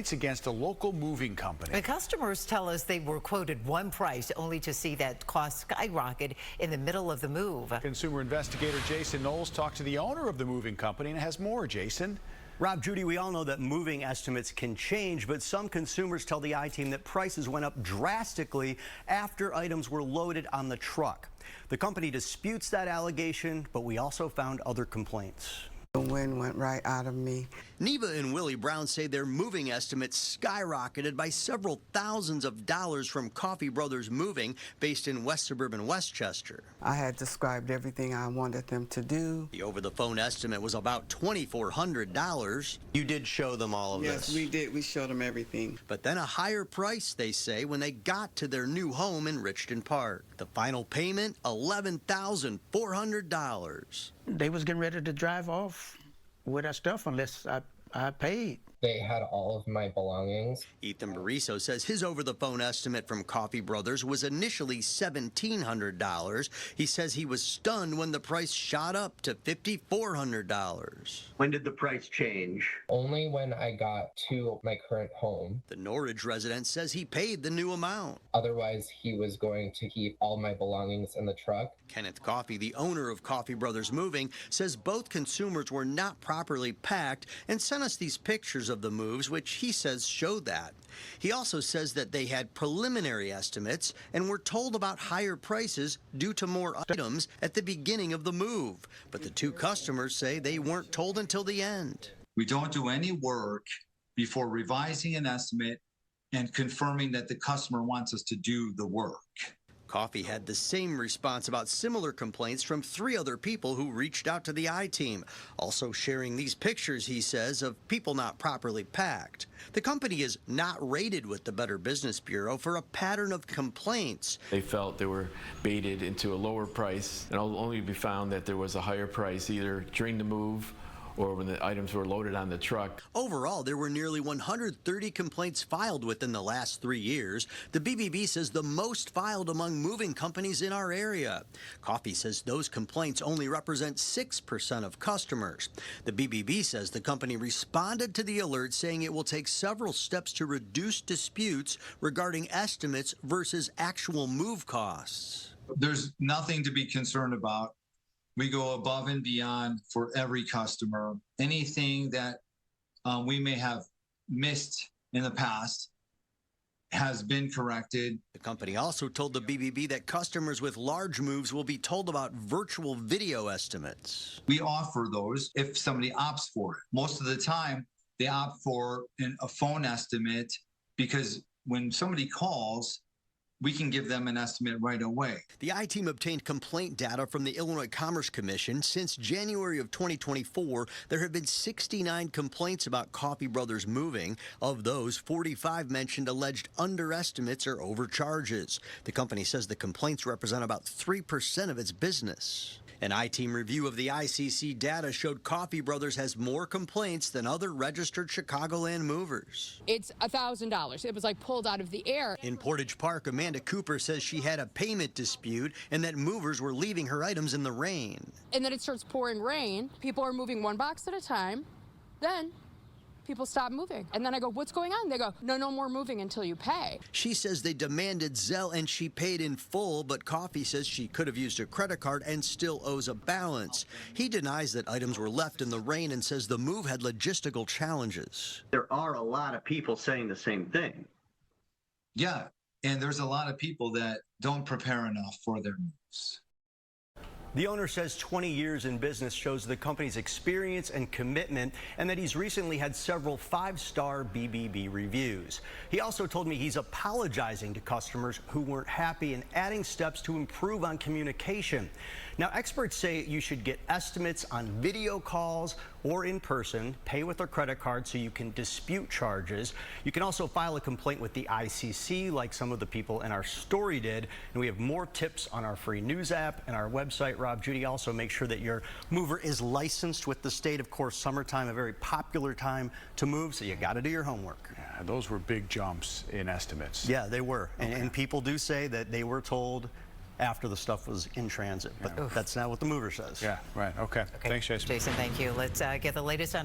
It's against a local moving company. The customers tell us they were quoted one price only to see that cost skyrocket in the middle of the move. Consumer investigator Jason Knowles talked to the owner of the moving company and has more. Jason. Rob, Judy, we all know that moving estimates can change, but some consumers tell the I-Team that prices went up drastically after items were loaded on the truck. The company disputes that allegation, but we also found other complaints. The wind went right out of me. Neva and Willie Brown say their moving estimates skyrocketed by several thousands of dollars from Coffee Brothers Moving, based in West Suburban Westchester. I had described everything I wanted them to do. The over-the-phone estimate was about $2,400. You did show them all of this? Yes, we did. We showed them everything. But then a higher price, they say, when they got to their new home in Richton Park. The final payment, $11,400. They was getting ready to drive off with our stuff unless I paid. They had all of my belongings. Ethan Bariso says his over-the-phone estimate from Coffee Brothers was initially $1,700. He says he was stunned when the price shot up to $5,400. When did the price change? Only when I got to my current home. The Norridge resident says he paid the new amount. Otherwise, he was going to keep all my belongings in the truck. Kenneth Coffey, the owner of Coffee Brothers Moving, says both consumers were not properly packed and sent us these pictures of the moves, which he says show that. He also says that they had preliminary estimates and were told about higher prices due to more items at the beginning of the move. But the two customers say they weren't told until the end. We don't do any work before revising an estimate and confirming that the customer wants us to do the work. Coffee had the same response about similar complaints from 3 other people who reached out to the I-Team, also sharing these pictures, he says, of people not properly packed. The company is not rated with the Better Business Bureau for a pattern of complaints. They felt they were baited into a lower price, and it'll only be found that there was a higher price either during the move or when the items were loaded on the truck. Overall, there were nearly 130 complaints filed within the last 3 years. The BBB says the most filed among moving companies in our area. Coffee says those complaints only represent 6% of customers. The BBB says the company responded to the alert, saying it will take several steps to reduce disputes regarding estimates versus actual move costs. There's nothing to be concerned about. We go above and beyond for every customer. Anything that we may have missed in the past has been corrected. The company also told the BBB that customers with large moves will be told about virtual video estimates. We offer those if somebody opts for it. Most of the time, they opt for a phone estimate because when somebody calls, we can give them an estimate right away. The I-Team obtained complaint data from the Illinois Commerce Commission. Since January of 2024, there have been 69 complaints about Coffee Brothers Moving. Of those, 45 mentioned alleged underestimates or overcharges. The company says the complaints represent about 3% of its business. An I-Team review of the ICC data showed Coffee Brothers has more complaints than other registered Chicagoland movers. It's $1,000. It was like pulled out of the air. In Portage Park, Amanda Cooper says she had a payment dispute and that movers were leaving her items in the rain. And then it starts pouring rain. People are moving one box at a time. Then people stop moving. And then I go, what's going on? They go, no more moving until you pay. She says they demanded Zelle and she paid in full, but Coffee says she could have used a credit card and still owes a balance. He denies that items were left in the rain and says the move had logistical challenges. There are a lot of people saying the same thing. Yeah, and there's a lot of people that don't prepare enough for their moves. The owner says 20 years in business shows the company's experience and commitment, and that he's recently had several 5-star BBB reviews. He also told me he's apologizing to customers who weren't happy and adding steps to improve on communication. Now, experts say you should get estimates on video calls or in person, pay with a credit card so you can dispute charges. You can also file a complaint with the ICC like some of the people in our story did. And we have more tips on our free news app and our website. Rob, Judy, also make sure that your mover is licensed with the state. Of course, summertime, a very popular time to move, so you got to do your homework. Yeah, those were big jumps in estimates. Yeah, they were. Okay. And people do say that they were told after the stuff was in transit, but that's not what the mover says. Yeah, right. Okay. Thanks, Jason. Jason, thank you. Let's get the latest on